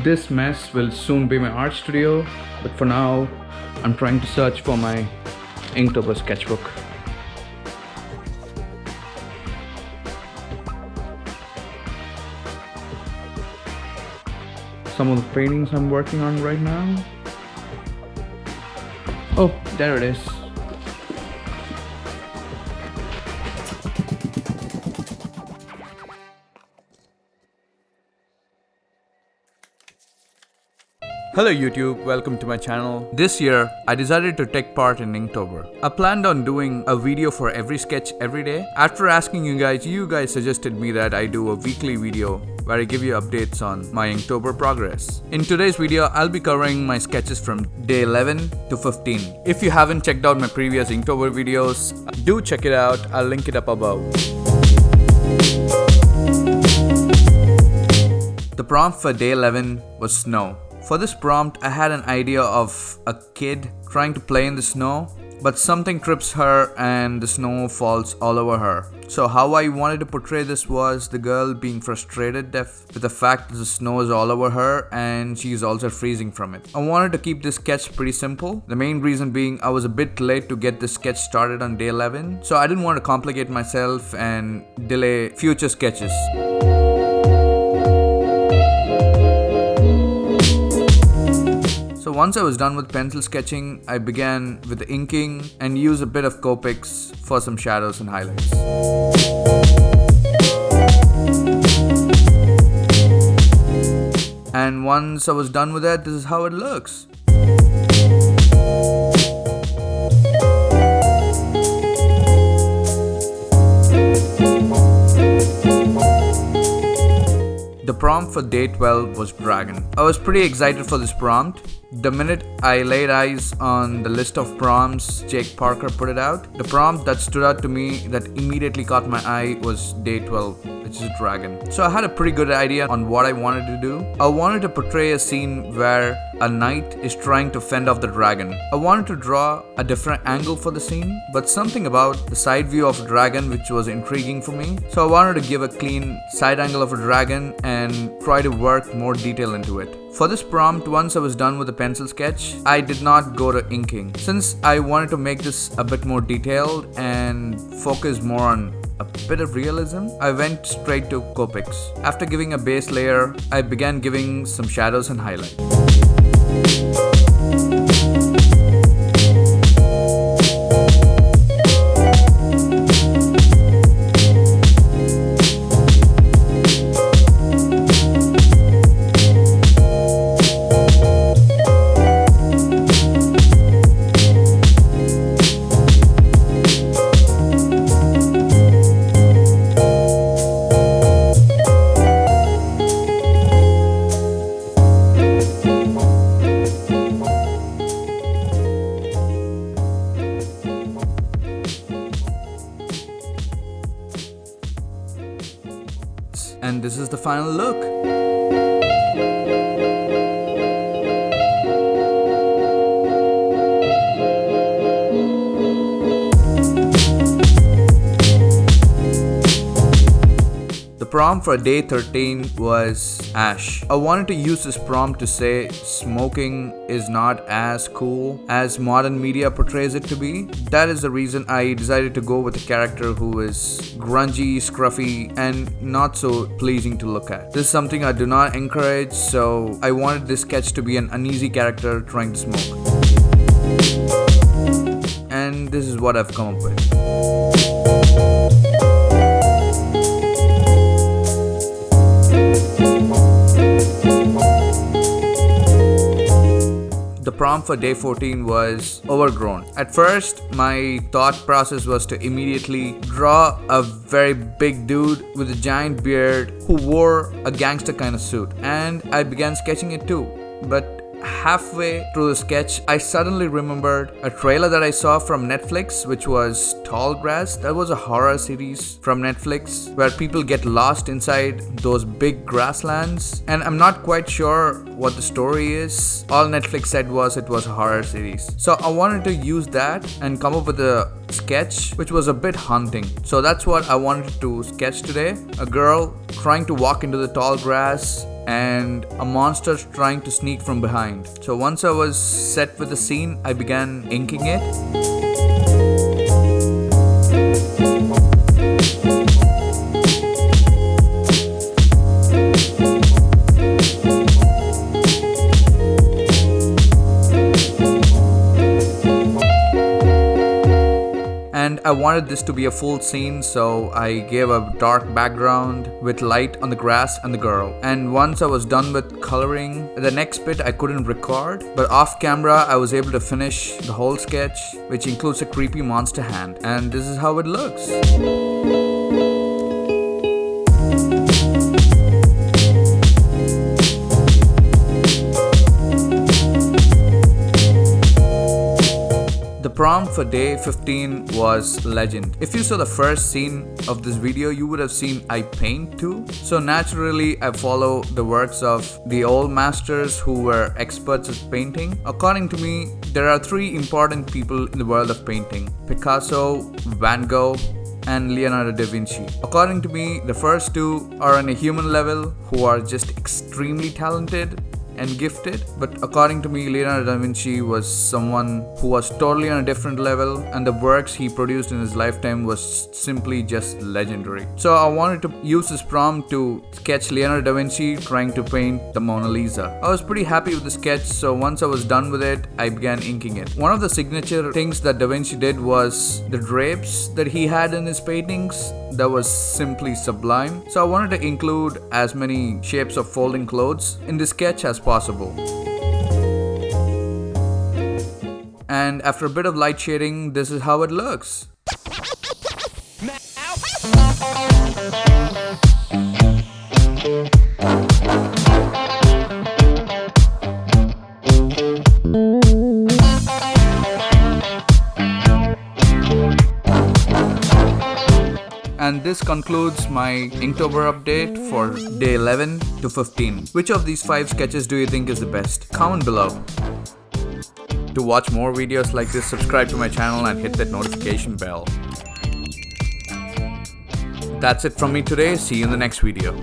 This mess will soon be my art studio, but for now, I'm trying to search for my Inktober sketchbook. Some of the paintings I'm working on right now. Oh, there it is. Hello YouTube, welcome to my channel. This year, I decided to take part in Inktober. I planned on doing a video for every sketch every day. After asking you guys suggested me that I do a weekly video where I give you updates on my Inktober progress. In today's video, I'll be covering my sketches from day 11 to 15. If you haven't checked out my previous Inktober videos, do check it out. I'll link it up above. The prompt for day 11 was snow. For this prompt, I had an idea of a kid trying to play in the snow, but something trips her and the snow falls all over her. So how I wanted to portray this was the girl being frustrated with the fact that the snow is all over her and she's also freezing from it. I wanted to keep this sketch pretty simple. The main reason being I was a bit late to get this sketch started on day 11, so I didn't want to complicate myself and delay future sketches. So once I was done with pencil sketching, I began with the inking and used a bit of Copics for some shadows and highlights. And once I was done with that, this is how it looks. The prompt for day 12 was Dragon. I was pretty excited for this prompt. The minute I laid eyes on the list of prompts Jake Parker put it out, the prompt that stood out to me that immediately caught my eye was day 12, which is Dragon. So I had a pretty good idea on what I wanted to do. I wanted to portray a scene where a knight is trying to fend off the dragon. I wanted to draw a different angle for the scene, but something about the side view of a dragon which was intriguing for me. So I wanted to give a clean side angle of a dragon and try to work more detail into it. For this prompt, once I was done with the pencil sketch, I did not go to inking. Since I wanted to make this a bit more detailed and focus more on a bit of realism, I went straight to Copics. After giving a base layer, I began giving some shadows and highlights. And this is the final look. The prompt for day 13 was Ash. I wanted to use this prompt to say smoking is not as cool as modern media portrays it to be. That is the reason I decided to go with a character who is grungy, scruffy, and not so pleasing to look at. This is something I do not encourage, so I wanted this sketch to be an uneasy character trying to smoke. And this is what I've come up with. The prompt for day 14 was Overgrown. At first, my thought process was to immediately draw a very big dude with a giant beard who wore a gangster kind of suit, and I began sketching it too. But halfway through the sketch, I suddenly remembered a trailer that I saw from Netflix, which was Tall Grass. That was a horror series from Netflix where people get lost inside those big grasslands, and I'm not quite sure what the story is. All Netflix said was it was a horror series. So I wanted to use that and come up with a sketch which was a bit haunting. So that's what I wanted to sketch today. A girl trying to walk into the tall grass and a monster trying to sneak from behind. So once I was set with the scene, I began inking it. And I wanted this to be a full scene, so I gave a dark background with light on the grass and the girl. And once I was done with coloring, the next bit I couldn't record, but off camera I was able to finish the whole sketch, which includes a creepy monster hand. And this is how it looks. The prompt for day 15 was legend. If you saw the first scene of this video, you would have seen I paint too. So naturally, I follow the works of the old masters who were experts at painting. According to me, there are 3 important people in the world of painting: Picasso, Van Gogh, and Leonardo da Vinci. According to me, the first 2 are on a human level who are just extremely talented and gifted, but according to me, Leonardo da Vinci was someone who was totally on a different level, and the works he produced in his lifetime was simply just legendary. So I wanted to use this prompt to sketch Leonardo da Vinci trying to paint the Mona Lisa. I was pretty happy with the sketch, so once I was done with it, I began inking it. One of the signature things that da Vinci did was the drapes that he had in his paintings. That was simply sublime. So I wanted to include as many shapes of folding clothes in this sketch as possible. And after a bit of light shading, this is how it looks. And this concludes my Inktober update for day 11 to 15. Which of these 5 sketches do you think is the best? Comment below. To watch more videos like this, subscribe to my channel and hit that notification bell. That's it from me today. See you in the next video.